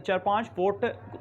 4-5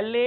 LA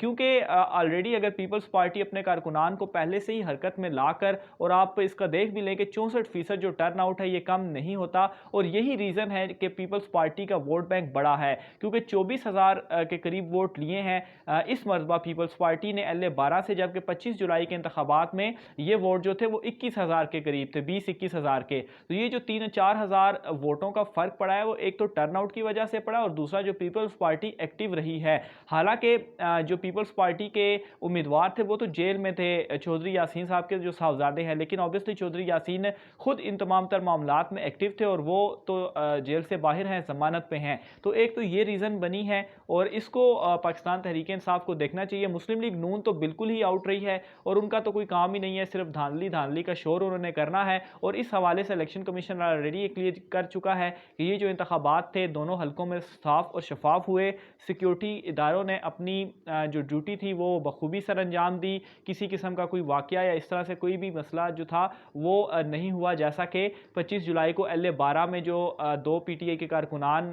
کیونکہ already اگر Peoples party اپنے کارکنان کو پہلے سے ہی حرکت میں لا کر، اور آپ اس کا دیکھ بھی لیں کہ 64% جو ٹرن آؤٹ ہے یہ کم نہیں ہوتا، اور یہی ریزن ہے کہ پیپلز پارٹی کا ووٹ بینک بڑا ہے، کیونکہ 24,000 کے قریب ووٹ لیے ہیں اس مرتبہ پیپلز پارٹی نے LA-12 سے، جبکہ 25 جولائی کے انتخابات میں یہ ووٹ جو تھے وہ 21,000 کے قریب تھے، 20-21,000 کے۔ تو یہ جو 3-4 ہزار ووٹوں کا فرق پڑا ہے وہ ایک تو ٹرن آؤٹ کی وجہ سے پڑا، اور دوسرا جو پیپلز پارٹی ایکٹیو رہی ہے۔ حالانکہ جو پیپلز پارٹی کے امیدوار تھے وہ تو جیل میں تھے، چودھری یاسین صاحب کے جو صاحبزادے ہیں، لیکن اوبیسلی چودھری یاسین خود ان تمام تر معاملات میں ایکٹیو تھے، اور وہ تو جیل سے باہر ہیں، ضمانت پہ ہیں۔ تو ایک تو یہ ریزن بنی ہے، اور اس کو پاکستان تحریک انصاف کو دیکھنا چاہیے۔ مسلم لیگ نون تو بالکل ہی آؤٹ رہی ہے، اور ان کا تو کوئی کام ہی نہیں ہے، صرف دھاندلی کا شور انہوں نے کرنا ہے، اور اس حوالے سے الیکشن کمیشن آلریڈی کلیئر کر چکا ہے کہ یہ جو انتخابات تھے دونوں حلقوں میں صاف اور شفاف ہوئے، سیکیورٹی اداروں نے اپنی جو ڈیوٹی تھی وہ بخوبی سر انجام دی، کسی قسم کا کوئی واقعہ یا اس طرح سے کوئی بھی مسئلہ جو تھا وہ نہیں ہوا، جیسا کہ 25 جولائی کو LA-12 میں جو 2 PTI کے کارکنان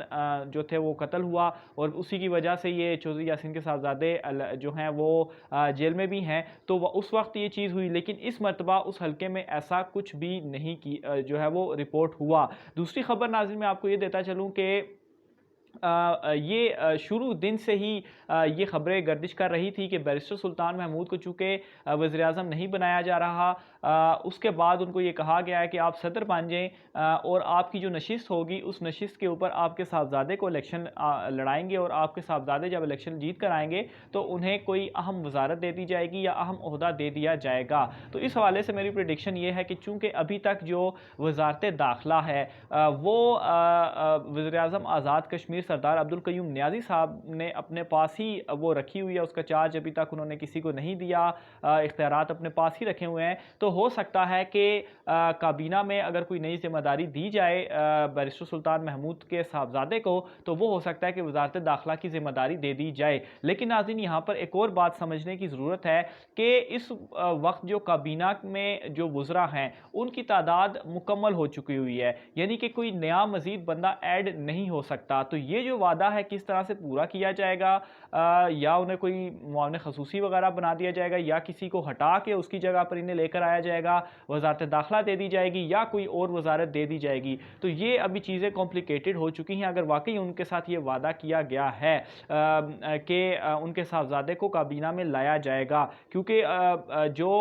جو تھے وہ قتل ہوا، اور اسی کی وجہ سے یہ چودھری یاسین کے صاحبزادے جو ہیں وہ جیل میں بھی ہیں، تو اس وقت یہ چیز ہوئی، لیکن اس مرتبہ اس حلقے میں ایسا کچھ بھی نہیں کی جو ہے وہ رپورٹ ہوا۔ دوسری خبر ناظرین میں آپ کو یہ دیتا چلوں کہ یہ شروع دن سے ہی یہ خبریں گردش کر رہی تھی کہ بیرسٹر سلطان محمود کو چونکہ وزیر اعظم نہیں بنایا جا رہا، اس کے بعد ان کو یہ کہا گیا ہے کہ آپ صدر بن جائیں، اور آپ کی جو نشست ہوگی اس نشست کے اوپر آپ کے صاحبزادے کو الیکشن لڑائیں گے، اور آپ کے صاحبزادے جب الیکشن جیت کر آئیں گے تو انہیں کوئی اہم وزارت دے دی جائے گی یا اہم عہدہ دے دیا جائے گا۔ تو اس حوالے سے میری پریڈکشن یہ ہے کہ چونکہ ابھی تک جو وزارت داخلہ ہے وہ وزیر اعظم آزاد کشمیر سردار عبدالقیوم نیازی صاحب نے اپنے پاس ہی وہ رکھی ہوئی ہے، اس کا چارج ابھی تک انہوں نے کسی کو نہیں دیا، اختیارات اپنے پاس ہی رکھے ہوئے ہیں، تو ہو سکتا ہے کہ کابینہ میں اگر کوئی نئی ذمہ داری دی جائے بیرسٹر سلطان محمود کے صاحبزادے کو تو وہ ہو سکتا ہے کہ وزارت داخلہ کی ذمہ داری دے دی جائے۔ لیکن ناظرین یہاں پر ایک اور بات سمجھنے کی ضرورت ہے کہ اس وقت جو کابینہ میں جو وزراء ہیں ان کی تعداد مکمل ہو چکی ہوئی ہے، یعنی کہ کوئی نیا مزید بندہ ایڈ نہیں ہو سکتا۔ تو یہ جو وعدہ ہے کس طرح سے پورا کیا جائے گا، یا انہیں کوئی معاون خصوصی وغیرہ بنا دیا جائے گا، یا کسی کو ہٹا کے اس کی جگہ پر انہیں لے کر آیا جائے گا، وزارت داخلہ دے دی جائے گی یا کوئی اور وزارت دے دی جائے گی، تو یہ ابھی چیزیں کمپلیکیٹڈ ہو چکی ہیں۔ اگر واقعی ان کے ساتھ یہ وعدہ کیا گیا ہے کہ ان کے صاحبزادے کو کابینہ میں لایا جائے گا، کیونکہ جو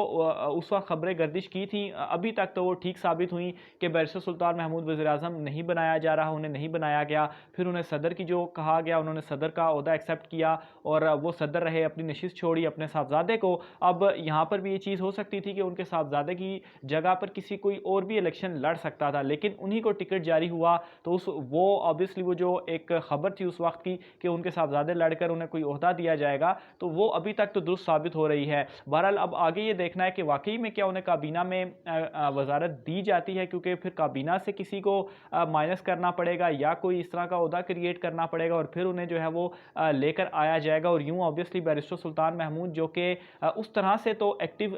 اس وقت خبریں گردش کی تھیں ابھی تک تو وہ ٹھیک ثابت ہوئیں کہ بیرسٹر سلطان محمود وزیر اعظم نہیں بنایا جا رہا، انہیں نہیں بنایا گیا، پھر انہیں صدر کی جو کہا گیا انہوں نے صدر کا عہدہ ایکسیپٹ کیا اور وہ صدر رہے، اپنی نشست چھوڑی اپنے صاحبزادے کو۔ اب یہاں پر بھی یہ چیز ہو سکتی تھی کہ ان کے صاحبزادے کی جگہ پر کسی کوئی اور بھی الیکشن لڑ سکتا تھا، لیکن انہی کو ٹکٹ جاری ہوا، تو وہ obviously وہ جو ایک خبر تھی اس وقت کی کہ ان کے صاحبزادے لڑ کر انہیں کوئی عہدہ دیا جائے گا، تو وہ ابھی تک تو درست ثابت ہو رہی ہے۔ بہرحال اب آگے یہ دیکھنا ہے کہ واقعی میں کیا انہیں کابینہ میں وزارت دی جاتی ہے، کیونکہ پھر کابینہ سے کسی کو مائنس کرنا پڑے گا یا کوئی اس طرح کا عہدہ کریٹ کرنا پڑے گا، اور پھر انہیں جو ہے وہ لے کر آیا جائے گا۔ اور یوں obviously بیرسٹر سلطان محمود جو کہ اس طرح سے تو ایکٹیو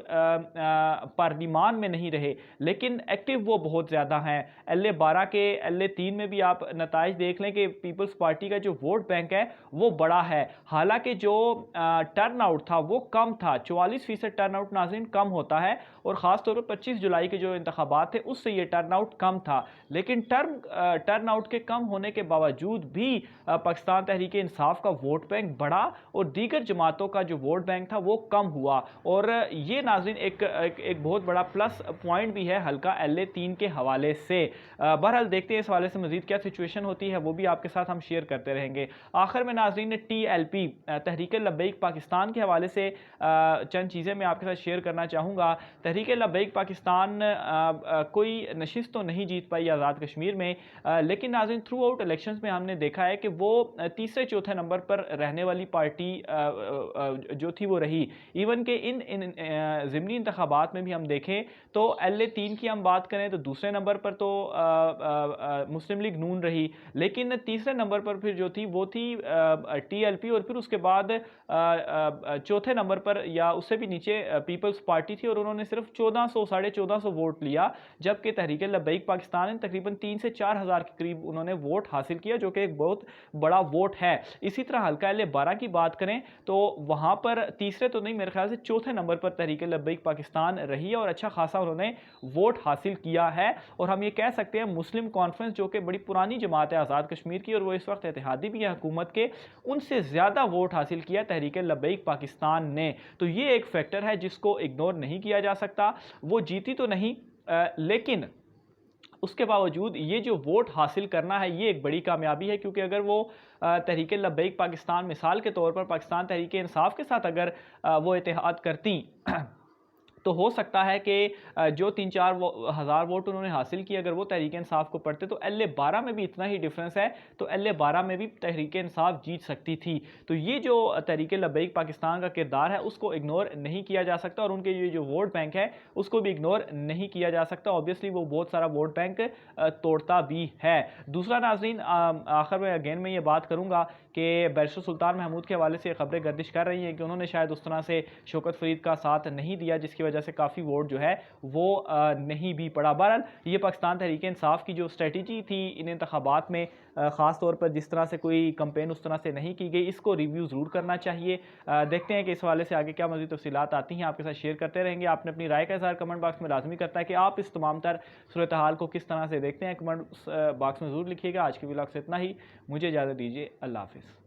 پارلیمان میں نہیں رہے لیکن ایکٹیو وہ بہت زیادہ ہیں۔ LA-12 کے LA-3 میں بھی آپ نتائج دیکھ لیں کہ پیپلز پارٹی کا جو ووٹ بینک ہے وہ بڑا ہے، حالانکہ جو ٹرن آؤٹ تھا وہ کم تھا، 44% ٹرن آؤٹ ناظرین کم ہوتا ہے، اور خاص طور پر 25 جولائی کے جو انتخابات تھے اس سے یہ ٹرن آؤٹ کم تھا، لیکن ٹرن آؤٹ کے کم ہونے کے باوجود بھی پاکستان تحریک انصاف کا ووٹ بینک بڑا اور دیگر جماعتوں کا جو ووٹ بینک تھا وہ کم ہوا، اور یہ ناظرین ایک بہت بڑا پلس پوائنٹ بھی ہے حلقہ LA-3 کے حوالے سے۔ بہرحال دیکھتے ہیں اس حوالے سے مزید کیا سچویشن ہوتی ہے، وہ بھی آپ کے ساتھ ہم شیئر کرتے رہیں گے۔ آخر میں ناظرین TLP تحریک لبیک پاکستان کے حوالے سے چند چیزیں میں آپ کے ساتھ شیئر کرنا چاہوں گا۔ تحریک لبیک پاکستان کوئی نشست تو نہیں جیت پائی آزاد کشمیر میں، لیکن ناظرین تھرو آؤٹ الیکشنز میں ہم نے دیکھا ہے کہ وہ تیسرے چوتھے نمبر پر رہنے والی پارٹی جو تھی وہ رہی، ایون کہ ان ضمنی انتخابات میں بھی ہم دیکھیں تو LA-3 کی ہم بات کریں تو دوسرے نمبر پر تو مسلم لیگ نون رہی، لیکن تیسرے نمبر پر پھر جو تھی وہ تھی TLP، اور پھر اس کے بعد چوتھے نمبر پر یا اس سے بھی نیچے پیپلز پارٹی تھی، اور انہوں نے صرف 1400 ووٹ لیا، جبکہ تحریک لبیک پاکستان نے تقریباً 3 سے 4 ہزار کے قریب انہوں نے ووٹ حاصل کیا، جو کہ ایک بہت بڑا ووٹ ہے۔ اسی طرح حلقہ اہل 12 کی بات کریں تو وہاں پر تیسرے تو نہیں، میرے خیال سے چوتھے نمبر پر تحریک لبیک پاکستان رہی ہے اور اچھا خاصا انہوں نے ووٹ حاصل کیا ہے، اور ہم یہ کہہ سکتے ہیں مسلم کانفرنس جو کہ بڑی پرانی جماعت ہے آزاد کشمیر کی اور وہ اس وقت اتحادی بھی ہے حکومت کے، ان سے زیادہ ووٹ حاصل کیا تحریک لبیک پاکستان نے۔ تو یہ ایک فیکٹر ہے جس کو اگنور نہیں کیا جا سکتا۔ وہ جیتی تو نہیں لیکن اس کے باوجود یہ جو ووٹ حاصل کرنا ہے یہ ایک بڑی کامیابی ہے، کیونکہ اگر وہ تحریک لبیک پاکستان مثال کے طور پر پاکستان تحریک انصاف کے ساتھ اگر وہ اتحاد کرتی تو ہو سکتا ہے کہ جو 3-4 ہزار ووٹ انہوں نے حاصل کیے اگر وہ تحریک انصاف کو پڑھتے تو اہل 12 میں بھی اتنا ہی ڈیفرنس ہے، تو اہل 12 میں بھی تحریک انصاف جیت سکتی تھی۔ تو یہ جو تحریک لبیک پاکستان کا کردار ہے اس کو اگنور نہیں کیا جا سکتا، اور ان کے یہ جو ووٹ بینک ہے اس کو بھی اگنور نہیں کیا جا سکتا۔ اوبیسلی وہ بہت سارا ووٹ بینک توڑتا بھی ہے۔ دوسرا ناظرین، آخر میں اگین میں یہ بات کروں گا کہ بیرسٹر سلطان محمود کے حوالے سے خبریں گردش کر رہی ہیں کہ انہوں نے شاید اس طرح سے شوکت فرید کا ساتھ نہیں دیا جس کی وجہ سے کافی ووٹ جو ہے وہ نہیں بھی پڑا۔ بہرحال یہ پاکستان تحریک انصاف کی جو اسٹریٹجی تھی ان انتخابات میں، خاص طور پر جس طرح سے کوئی کمپین اس طرح سے نہیں کی گئی، اس کو ریویو ضرور کرنا چاہیے۔ دیکھتے ہیں کہ اس حوالے سے آگے کیا مزید تفصیلات آتی ہیں، آپ کے ساتھ شیئر کرتے رہیں گے۔ آپ نے اپنی رائے کا اظہار کمنٹ باکس میں لازمی کرتا ہے کہ آپ اس تمام تر صورتحال کو کس طرح سے دیکھتے ہیں، کمنٹ باکس میں ضرور لکھیے گا۔ آج کی ولاگ سے اتنا ہی، مجھے اجازت دیجیے، اللہ حافظ۔